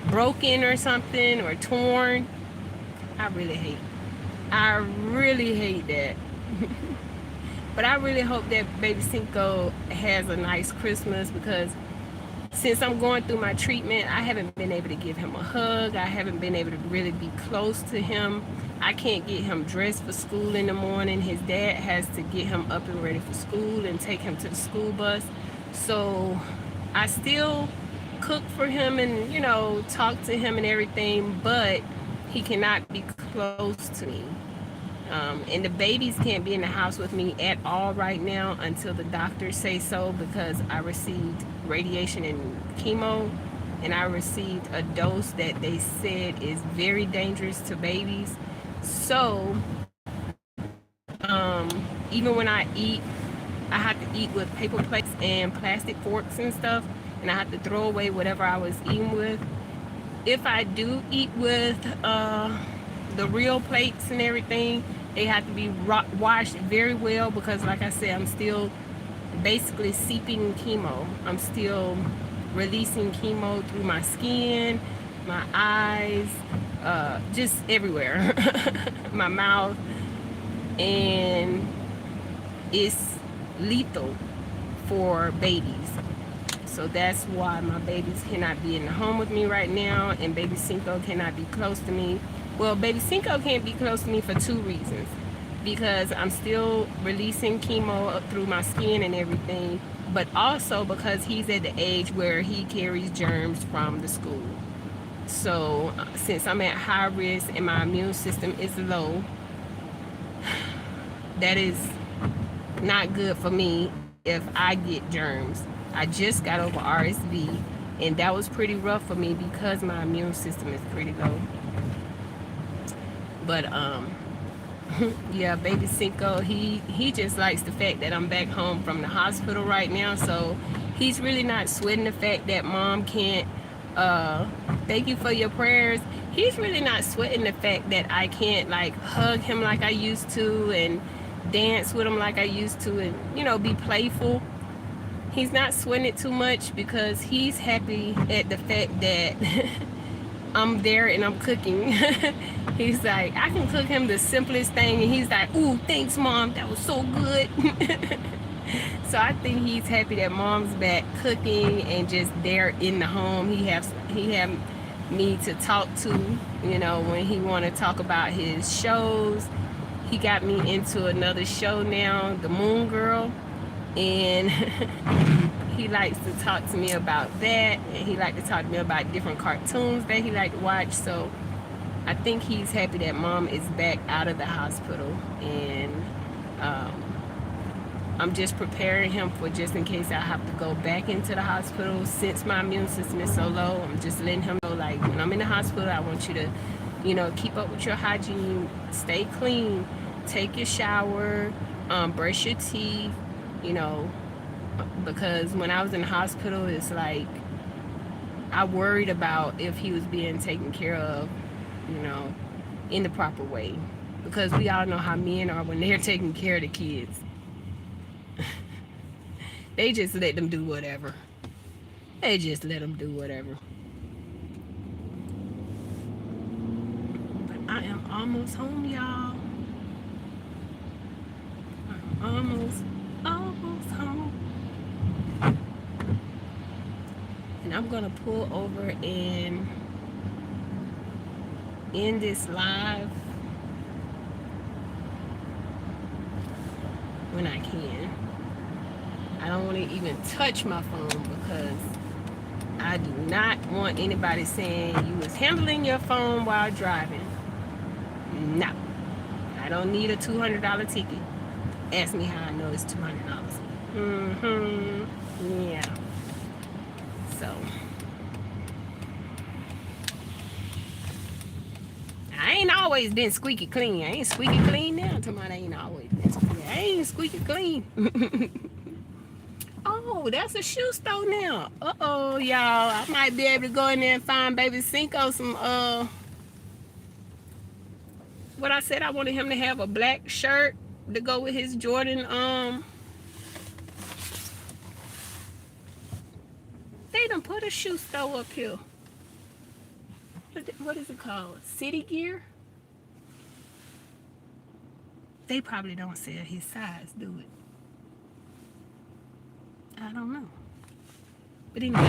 broken or something, or torn? I really hate that. But I really hope that baby Cinco has a nice Christmas, because since I'm going through my treatment, I haven't been able to give him a hug. I haven't been able to really be close to him. I can't get him dressed for school in the morning. His dad has to get him up and ready for school and take him to the school bus. So I still cook for him and, you know, talk to him and everything, but he cannot be close to me. And the babies can't be in the house with me at all right now until the doctors say so, because I received radiation and chemo, and I received a dose that they said is very dangerous to babies. So even when I eat, I have to eat with paper plates and plastic forks and stuff, and I have to throw away whatever I was eating with. If I do eat with the real plates and everything, they have to be washed very well, because like I said, I'm still basically seeping chemo. I'm still releasing chemo through my skin, my eyes, just everywhere, my mouth, and it's lethal for babies. So that's why my babies cannot be in the home with me right now, and baby Cinco cannot be close to me. Well, baby Cinco can't be close to me for two reasons. Because I'm still releasing chemo through my skin and everything, but also because he's at the age where he carries germs from the school. So, since I'm at high risk and my immune system is low, that is not good for me if I get germs. I just got over RSV, and that was pretty rough for me because my immune system is pretty low. But yeah, baby Cinco, he just likes the fact that I'm back home from the hospital right now, so he's really not sweating the fact that mom can't thank you for your prayers. He's really not sweating the fact that I can't like hug him like I used to and dance with him like I used to, and be playful. He's not sweating it too much because he's happy at the fact that I'm there and I'm cooking. He's like, I can cook him the simplest thing, and he's like, ooh, thanks, mom, that was so good. So I think he's happy that mom's back cooking and just there in the home. He have me to talk to, when he want to talk about his shows. He got me into another show now, The Moon Girl, and he likes to talk to me about that, and he likes to talk to me about different cartoons that he likes to watch. So I think he's happy that mom is back out of the hospital, and I'm just preparing him for just in case I have to go back into the hospital. Since my immune system is so low, I'm just letting him know, like, when I'm in the hospital, I want you to, keep up with your hygiene, stay clean, take your shower, brush your teeth, because when I was in the hospital, it's like I worried about if he was being taken care of, in the proper way. Because we all know how men are when they're taking care of the kids. They just let them do whatever. They just let them do whatever. But I am almost home, y'all. I'm almost home. And I'm gonna pull over and end this live when I can. I don't want to even touch my phone because I do not want anybody saying you was handling your phone while driving. No. I don't need a $200 ticket. Ask me how I know it's $200. Yeah. So I ain't always been squeaky clean. I ain't squeaky clean now. Tomorrow I ain't always been squeaky. I ain't squeaky clean. Oh, that's a shoe store now. Uh-oh, y'all. I might be able to go in there and find baby Cinco some what I said I wanted him to have a black shirt to go with his Jordan they done put a shoe store up here. What is it called? City Gear? They probably don't sell his size, do it? I don't know. But anyway,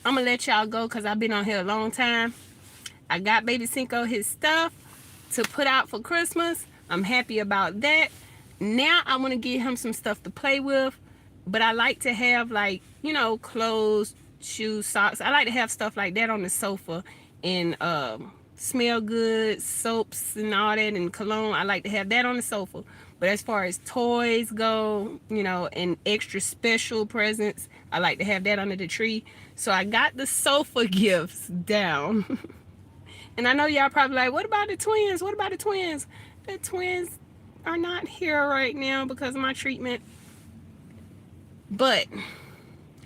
I'm gonna let y'all go because I've been on here a long time. I got baby Cinco his stuff to put out for Christmas. I'm happy about that. Now I want to give him some stuff to play with, but I like to have, like, clothes, shoes, socks. I like to have stuff like that on the sofa, and smell good soaps and all that, and cologne. I like to have that on the sofa. But as far as toys go, and extra special presents, I like to have that under the tree. So I got the sofa gifts down. And I know y'all probably like, what about the twins? What about the twins? The twins are not here right now because of my treatment. But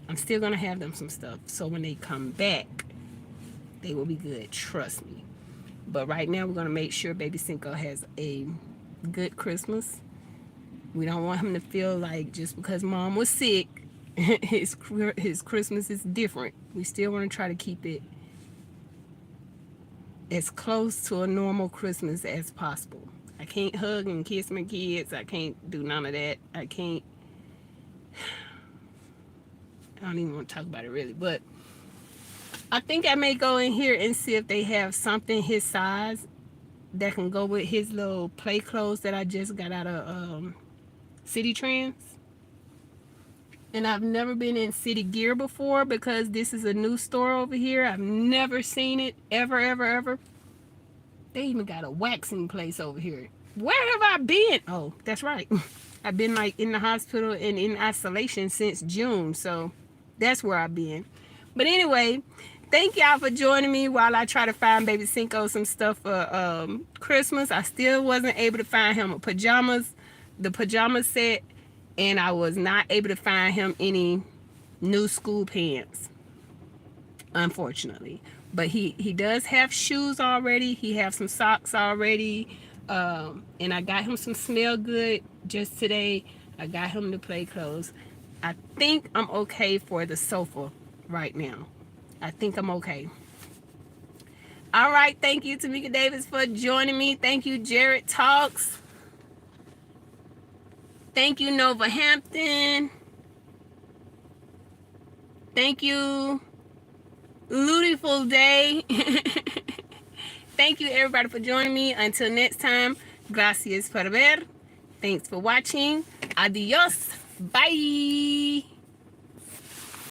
I'm still going to have them some stuff. So when they come back, they will be good. Trust me. But right now, we're going to make sure baby Cinco has a good Christmas. We don't want him to feel like just because mom was sick, his Christmas is different. We still want to try to keep it as close to a normal Christmas as possible. I can't hug and kiss my kids. I can't do none of that. I don't even want to talk about it really, but I think I may go in here and see if they have something his size that can go with his little play clothes that I just got out of City Trends. And I've never been in City Gear before because this is a new store over here. I've never seen it ever, ever, ever. They even got a waxing place over here. Where have I been? Oh, that's right. I've been like in the hospital and in isolation since June. So that's where I've been. But anyway, thank y'all for joining me while I try to find baby Cinco some stuff for Christmas. I still wasn't able to find him a pajamas, the pajama set, and I was not able to find him any new school pants, unfortunately. But he does have shoes already. He have some socks already. And I got him some smell good just today. I got him the play clothes. I think I'm okay for the sofa right now. I think I'm okay. All right. Thank you, Tamika Davis, for joining me. Thank you, Jared Talks. Thank you, Nova Hampton. Thank you, Lutiful Day. Thank you, everybody, for joining me. Until next time, gracias por ver. Thanks for watching. Adios. Bye.